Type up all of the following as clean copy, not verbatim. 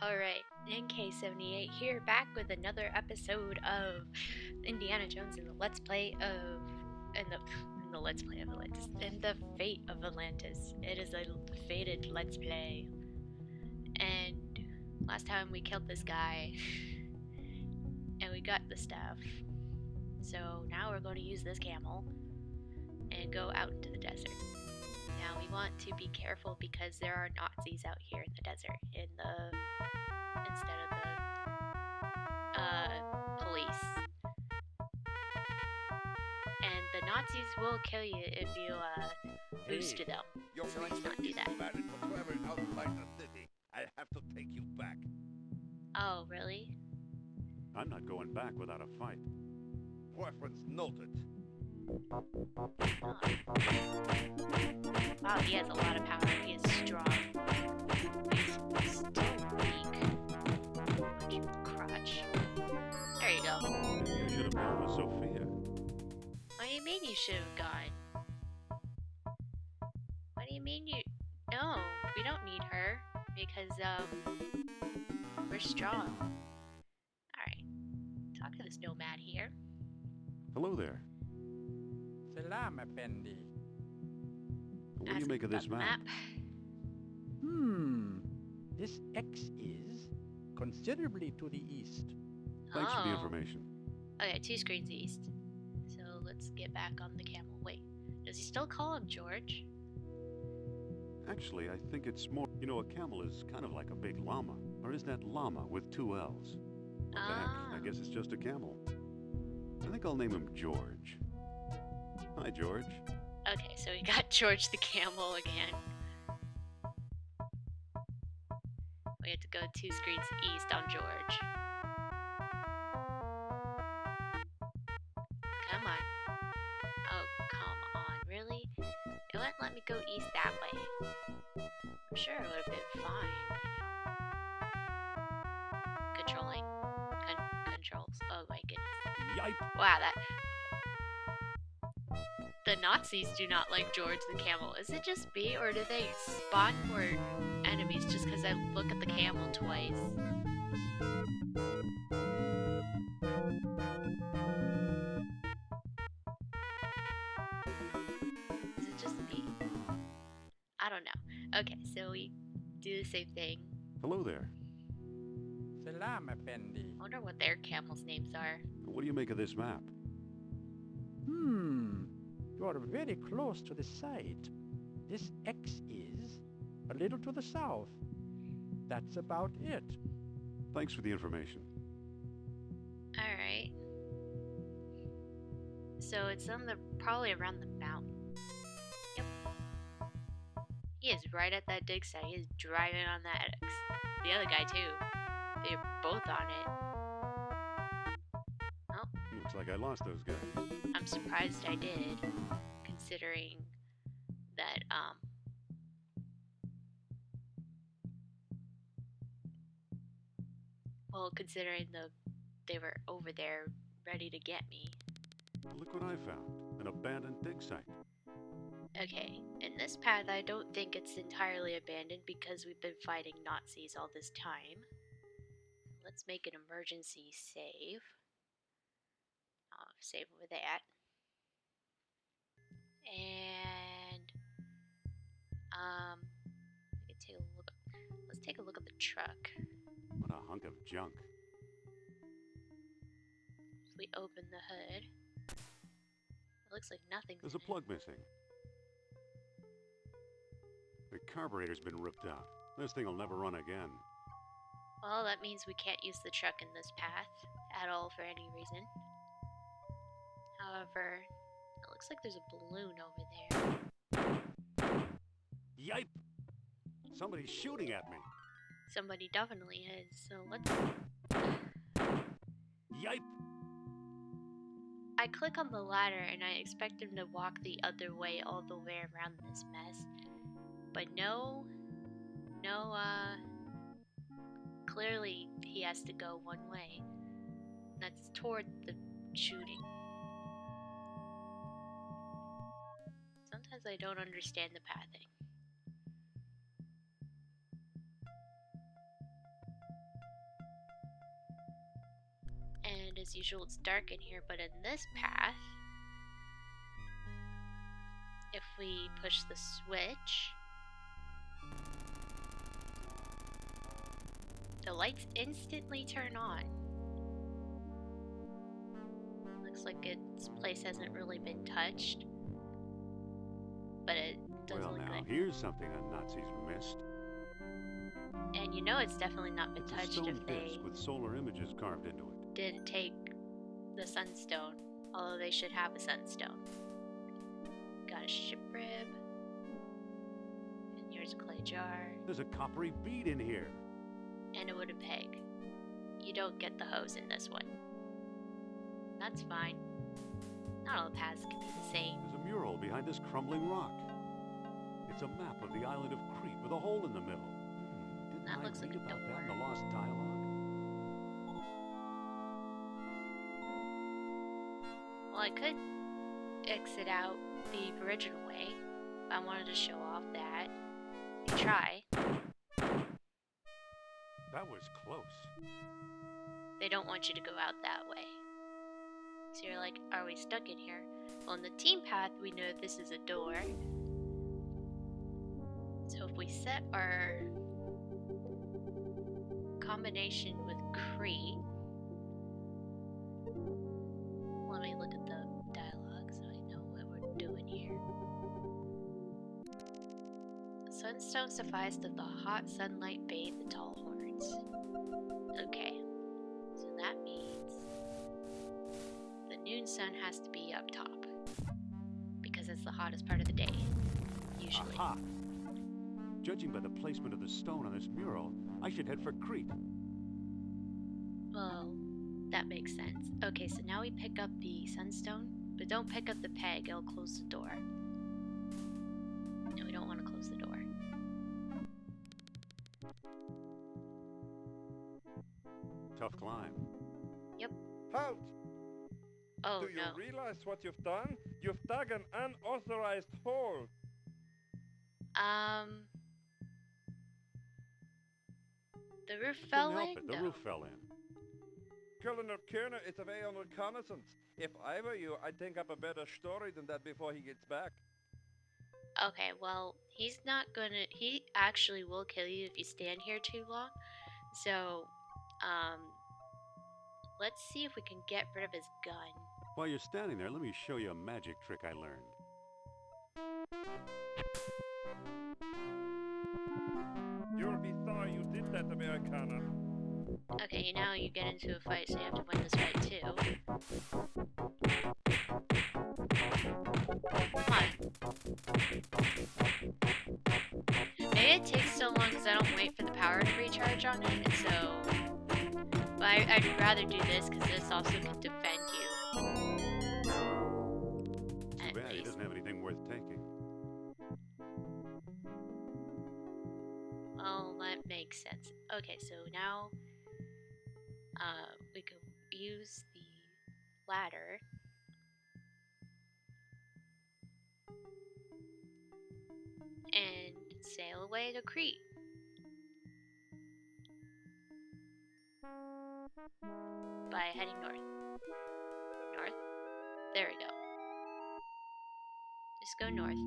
Alright, NK78 here, back with another episode of Indiana Jones and the Let's Play of... in the Let's Play of Atlantis. In the Fate of Atlantis. It is a fated Let's Play. And last time we killed this guy. And we got the stuff. So now we're going to use this camel and go out into the desert. Now we want to be careful because there are Nazis out here in the desert. Instead of the police. And the Nazis will kill you if you lose to them. So let's not do that. I have to take you back. Oh, really? I'm not going back without a fight. Preference noted. Oh. Wow, he has a lot of power. He is strong. He's still weak. Crotch. There you go. You should have gone with Sophia. What do you mean you should have gone? What do you mean you... No, we don't need her. Because, we're strong. Alright. Talk to this nomad here. Hello there. Salam, Effendi. What do you make of this map? This X is considerably to the east. Thanks for the information. Okay, 2 screens east. So let's get back on the camel. Wait, does he still call him George? Actually, I think it's more... You know, a camel is kind of like a big llama. Or is that llama with 2 L's? What the heck? I guess it's just a camel. I think I'll name him George. Hi, George. Okay, so we got George the camel again. We have to go 2 screens east on George. Come on. Oh, come on. Really? It wouldn't let me go east that way. I'm sure it would have been fine, you know. Controlling. Controls. Oh my goodness. Yipe! Wow, that... The Nazis do not like George the camel. Is it just me, or do they spawn more enemies just because I look at the camel twice? Is it just me? I don't know. Okay, so we do the same thing. Hello there. Salam, Effendi. I wonder what their camels' names are. What do you make of this map? You are very close to the site. This X is a little to the south. That's about it. Thanks for the information. Alright. So it's on the... probably around the mountain. Yep. He is right at that dig site. He is driving on that X. The other guy too. They're both on it. Oh. Looks like I lost those guys. I'm surprised I did. Considering that, well, considering they were over there ready to get me. Look what I found. An abandoned dig site. Okay, in this path I don't think it's entirely abandoned because we've been fighting Nazis all this time. Let's make an emergency save. I'll save over that. And let's take a look at the truck. What a hunk of junk. If we open the hood, it looks like nothing's There's a plug missing. The carburetor's been ripped out. This thing will never run again. Well, that means we can't use the truck in this path at all for any reason. However, it looks like there's a balloon over there. Yipe! Somebody's shooting at me. Somebody definitely is, so let's... Yipe! I click on the ladder and I expect him to walk the other way all the way around this mess. But no, clearly he has to go one way. That's toward the shooting. Sometimes I don't understand the pathing. And as usual, it's dark in here, but in this path, if we push the switch, the lights instantly turn on. Looks like its place hasn't really been touched, but it does Well, look now, like. here's something the Nazis missed. And you know it's definitely not been It's a touched stone if they disc with solar images carved into it. didn't take the sunstone, although they should have a sunstone. Got a ship rib, and here's a clay jar, There's a coppery bead in here. and a wooden peg. You don't get the hose in this one. That's fine. Not all the paths can be the same. There's a mural behind this crumbling rock. It's a map of the island of Crete with a hole in the middle. Didn't That I looks like read a about that in door. the Lost Dialogue? Well, I could exit out the original way, but I wanted to show off that. You try. That was close. They don't want you to go out that way. So you're like, are we stuck in here? Well, in the team path, we know this is a door. So if we set our combination with Crete, let me look at the dialogue so I know what we're doing here. Sunstone sufficed that the hot sunlight bathed the tall horns. Okay, so that means the noon sun has to be up top because it's the hottest part of the day, usually. Aha! Judging by the placement of the stone on this mural, I should head for Crete. Well, that makes sense. Okay, so now we pick up the sunstone, but don't pick up the peg, it'll close the door. And we don't want to close the door. Tough climb. Halt! Oh Do you no. realize what you've done? You've dug an unauthorized hole. The roof Couldn't fell help in? it. The No. roof fell in. Colonel Kerner is away on reconnaissance. If I were you, I'd think up a better story than that before he gets back. Okay, well, he's not gonna. He actually will kill you if you stand here too long. So, let's see if we can get rid of his gun. While you're standing there, let me show you a magic trick I learned. You'll be sorry you did that, Americana. Okay, now you get into a fight, so you have to win this fight too. Come on. Maybe it takes so long because I don't wait for the power to recharge on it, and so... But I'd rather do this because this also can defend you. Too At bad he least. doesn't have anything worth taking. Well, that makes sense. Okay, so now we can use the ladder and sail away to Crete. By heading north. North? There we go. Just go north.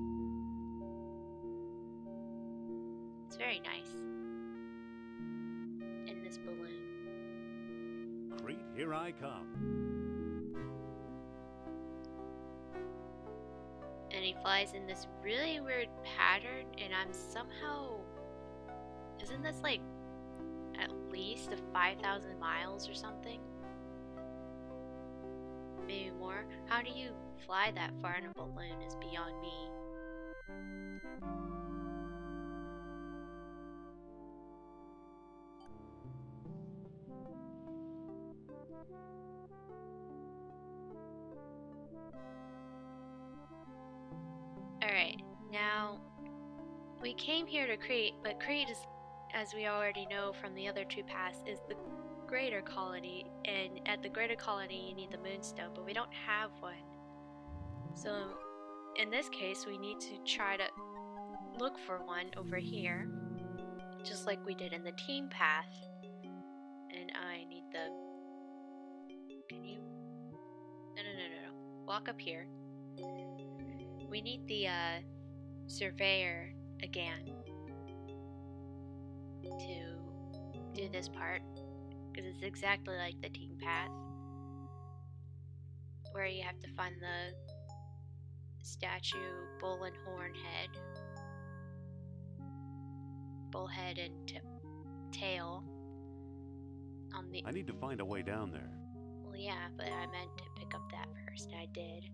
It's very nice. In this balloon. Crete, here I come. And he flies in this really weird pattern, and I'm somehow... Isn't this like at least 5,000 miles or something? Maybe more? How do you fly that far in a balloon is beyond me. Alright, now we came here to Crete, but Crete is, as we already know from the other two paths, is the greater colony, and at the greater colony you need the moonstone, but we don't have one. So in this case we need to try to look for one over here, just like we did in the team path. And I need the Can you? No. Walk up here. We need the surveyor again to do this part, because it's exactly like the team path, where you have to find the statue bull and horn head, bull head and tail on the. I need to find a way down there. Well, yeah, but I meant to pick up that first. I did.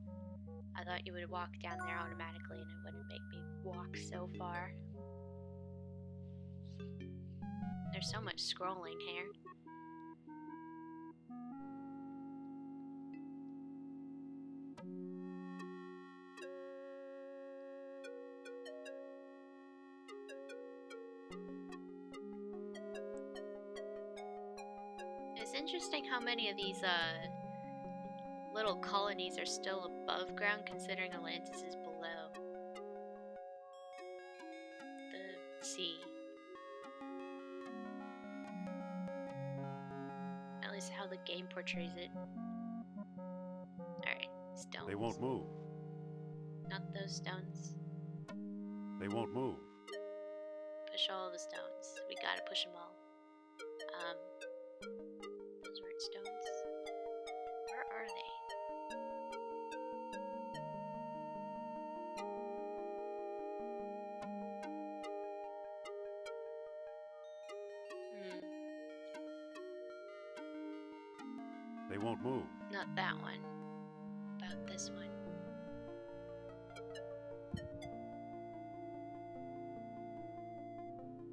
I thought you would walk down there automatically and it wouldn't make me walk so far. There's so much scrolling here. It's interesting how many of these little colonies are still above ground, considering Atlantis is below the sea. At least how the game portrays it. Alright, stones. They won't move. Not those stones. They won't move. Push all the stones. We gotta push them all. Those weren't stones. Where are they? They won't move. Not that one. About this one.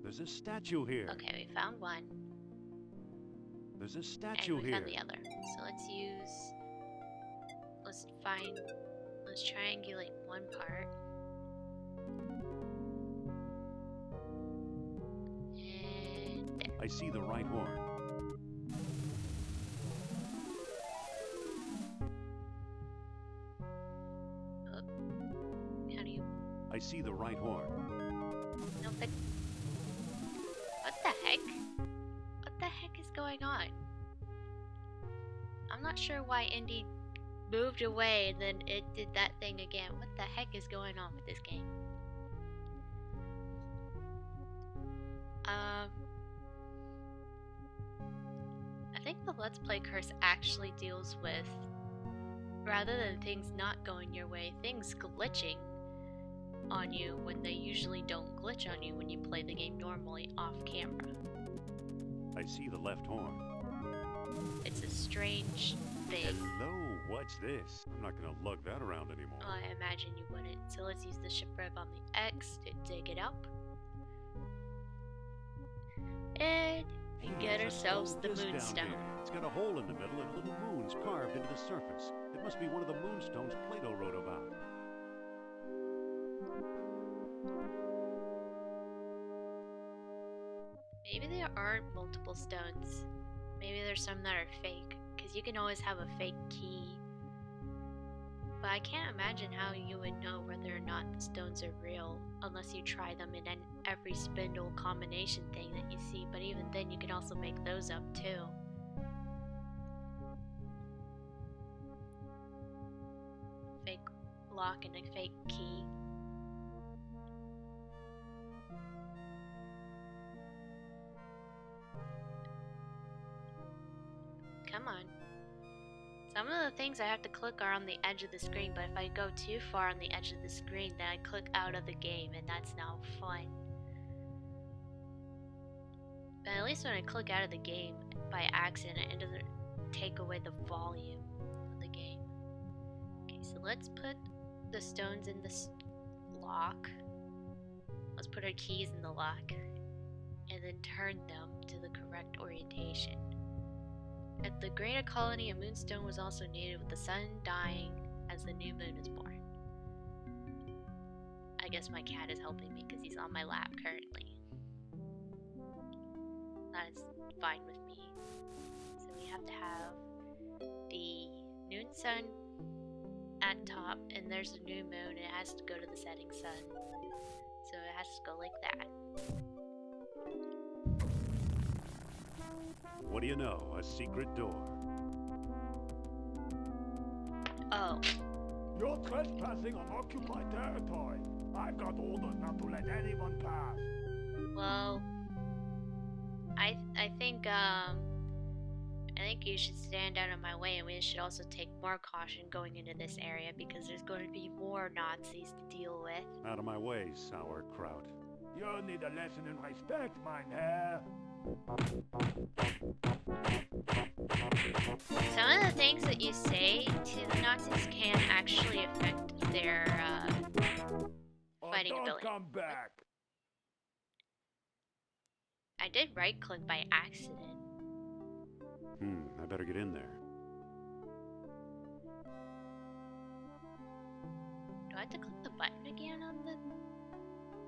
There's a statue here. Okay, we found one. There's a statue and we here. found the other. So let's triangulate one part. And there. I see the right horn. How do you? I see the right horn. No, but what the heck? What the heck is going on? I'm not sure why Indy moved away and then it did that thing again. What the heck is going on with this game? I think the Let's Play curse actually deals with, rather than things not going your way, things glitching on you when they usually don't glitch on you when you play the game normally off camera. I see the left horn. It's a strange thing. Hello, what's this? I'm not gonna lug that around anymore. I imagine you wouldn't. So let's use the ship rev on the X to dig it up. And we get ourselves the This down moonstone. here. It's got a hole in the middle and little moons carved into the surface. It must be one of the moonstones Plato wrote about. Maybe there aren't multiple stones. Maybe there's some that are fake, because you can always have a fake key. But I can't imagine how you would know whether or not the stones are real unless you try them in every spindle combination thing that you see. But even then, you can also make those up too. Fake lock and a fake key. Come on. Some of the things I have to click are on the edge of the screen, but if I go too far on the edge of the screen, then I click out of the game, and that's not fun. But at least when I click out of the game by accident, it doesn't take away the volume of the game. Okay, so let's put the stones in this lock. Let's put our keys in the lock, and then turn them to the correct orientation. At the greater colony, a moonstone was also needed with the sun dying as the new moon is born. I guess my cat is helping me because he's on my lap currently. That is fine with me. So we have to have the noon sun at top, and there's a new moon, and it has to go to the setting sun. So it has to go like that. What do you know? A secret door. Oh. You're trespassing on occupied territory. I've got orders not to let anyone pass. Well, I think you should stand out of my way, and we should also take more caution going into this area because there's going to be more Nazis to deal with. Out of my way, sauerkraut. You need a lesson in respect, mein Herr. Some of the things that you say to the Nazis can actually affect their fighting Don't ability. come back. I did right-click by accident. I better get in there. Do I have to click the button again on the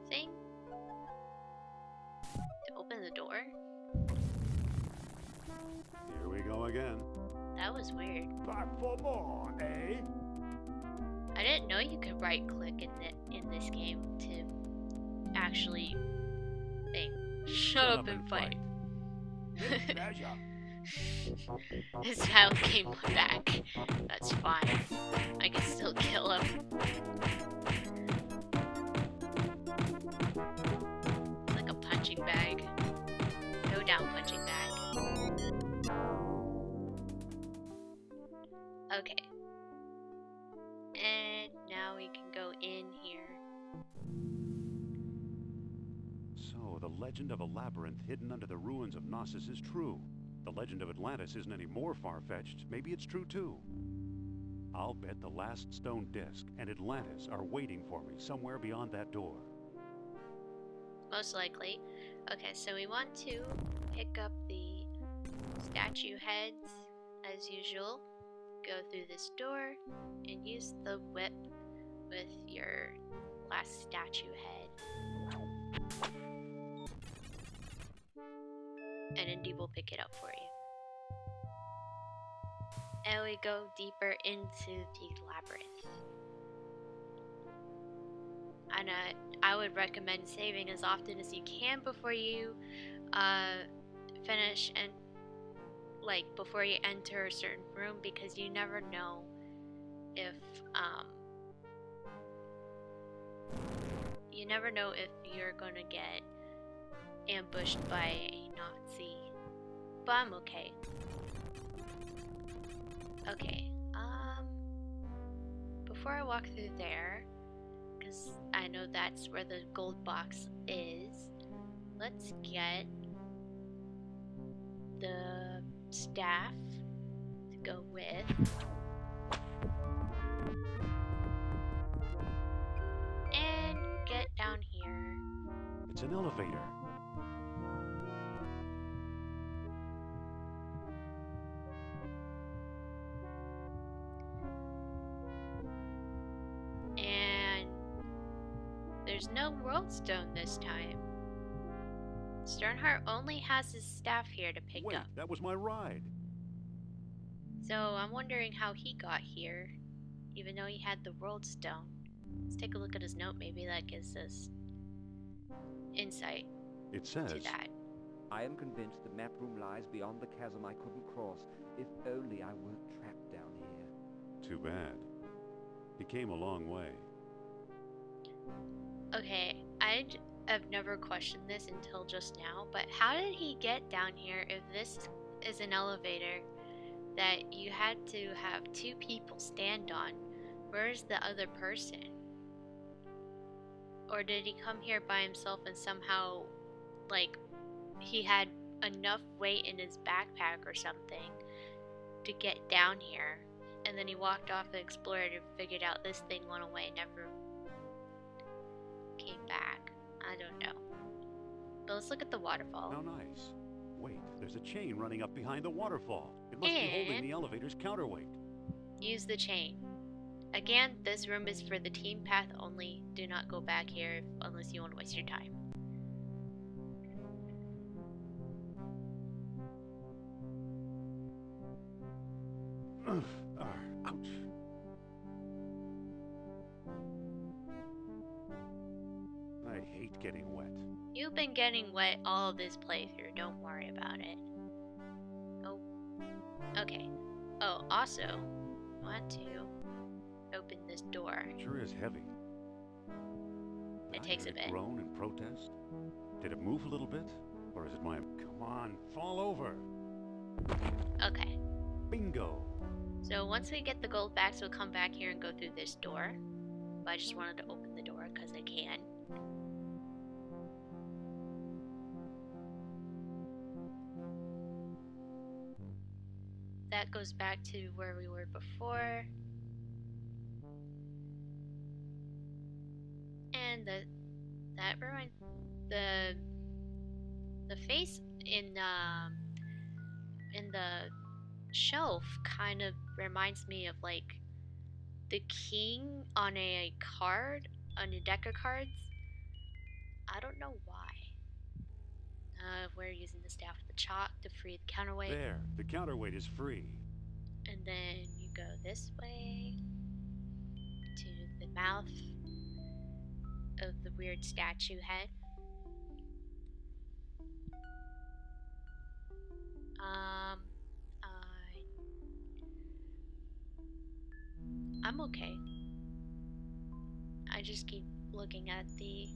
thing? To open the door? Here we go again. That was weird. Back for more, eh? I didn't know you could right-click in this game to actually shut up and fight. With pleasure. His child came back. That's fine. I can still kill him. It's like a punching bag. Go down, punching bag. Okay. And now we can go in here. So, the legend of a labyrinth hidden under the ruins of Knossos is true. The legend of Atlantis isn't any more far-fetched. Maybe it's true, too. I'll bet the last stone disc and Atlantis are waiting for me somewhere beyond that door. Most likely. Okay, so we want to pick up the statue heads, as usual. Go through this door, and use the whip with your last statue head. And Indy will pick it up for you. And we go deeper into the labyrinth. And I would recommend saving as often as you can before you finish and before you enter a certain room, because you never know if you're gonna get ambushed by a Nazi. But I'm okay. Okay, before I walk through there, because I know that's where the gold box is, let's get the staff to go with. And get down here. It's an elevator. And there's no world stone this time. Sternhart only has his staff here to pick Wait, up. that was my ride. So I'm wondering how he got here, even though he had the world stone. Let's take a look at his note. Maybe that gives us insight It says, to that. I am convinced the map room lies beyond the chasm I couldn't cross. If only I weren't trapped down here. too bad. He came a long way. Okay, I've never questioned this until just now, but how did he get down here if this is an elevator that you had to have two people stand on? Where's the other person? Or did he come here by himself and somehow, he had enough weight in his backpack or something to get down here, and then he walked off and explored and figured out this thing went away and never came back? I don't know. But let's look at the waterfall. How nice. Wait, there's a chain running up behind the waterfall. It must be holding And- the elevator's counterweight. Use the chain. Again, this room is for the team path only. Do not go back here unless you want to waste your time. Ouch. I hate getting wet. You've been getting wet all of this playthrough. Don't worry about it. Oh. Okay. Oh, also, want to open this door. Sure is heavy. It Did I takes hear a bit. groan in protest? Did it move a little bit? Or is it my... Come on, fall over. Okay. Bingo. So once we get the gold backs, we'll come back here and go through this door. But I just wanted to open the door because I can. That goes back to where we were before. And that reminds the face in the shelf kind of reminds me of like the king on a card, on a deck of cards. I don't know why. We're using the staff with the chalk to free the counterweight. There, the counterweight is free. And then you go this way to the mouth of the weird statue head. I'm okay. I just keep looking at the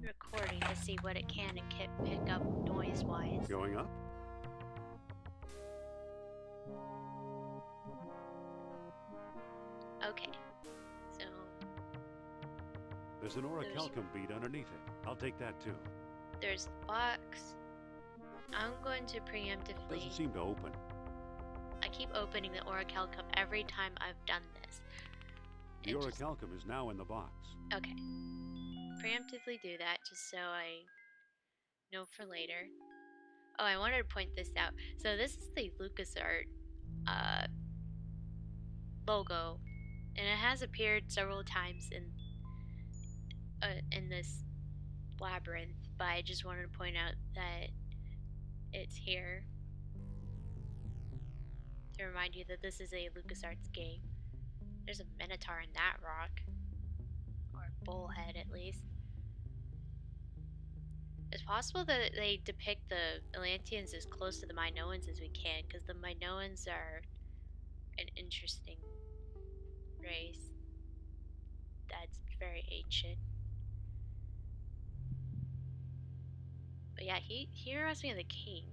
recording to see what it can and pick up noise-wise. Going up? Okay, so There's an orichalcum bead underneath it. I'll take that too. there's the box. I'm going to preemptively... Doesn't seem to open. I keep opening the orichalcum every time I've done this. The It just- orichalcum is now in the box. Okay. Preemptively do that just so I know for later. Oh, I wanted to point this out. So this is the LucasArts logo, and it has appeared several times in this labyrinth. But I just wanted to point out that it's here to remind you that this is a LucasArts game. There's a minotaur in that rock. Or a bullhead, at least. It's possible that they depict the Atlanteans as close to the Minoans as we can, because the Minoans are an interesting race that's very ancient. But yeah, he reminds me of the king.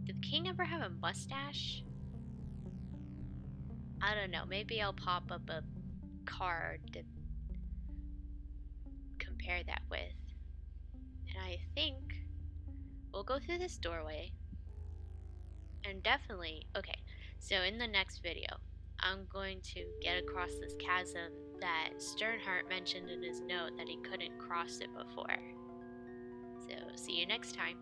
Did the king ever have a mustache? I don't know. Maybe I'll pop up a card to compare that with. And I think we'll go through this doorway. And definitely, okay, so in the next video, I'm going to get across this chasm that Sternhardt mentioned in his note that he couldn't cross it before. So, see you next time.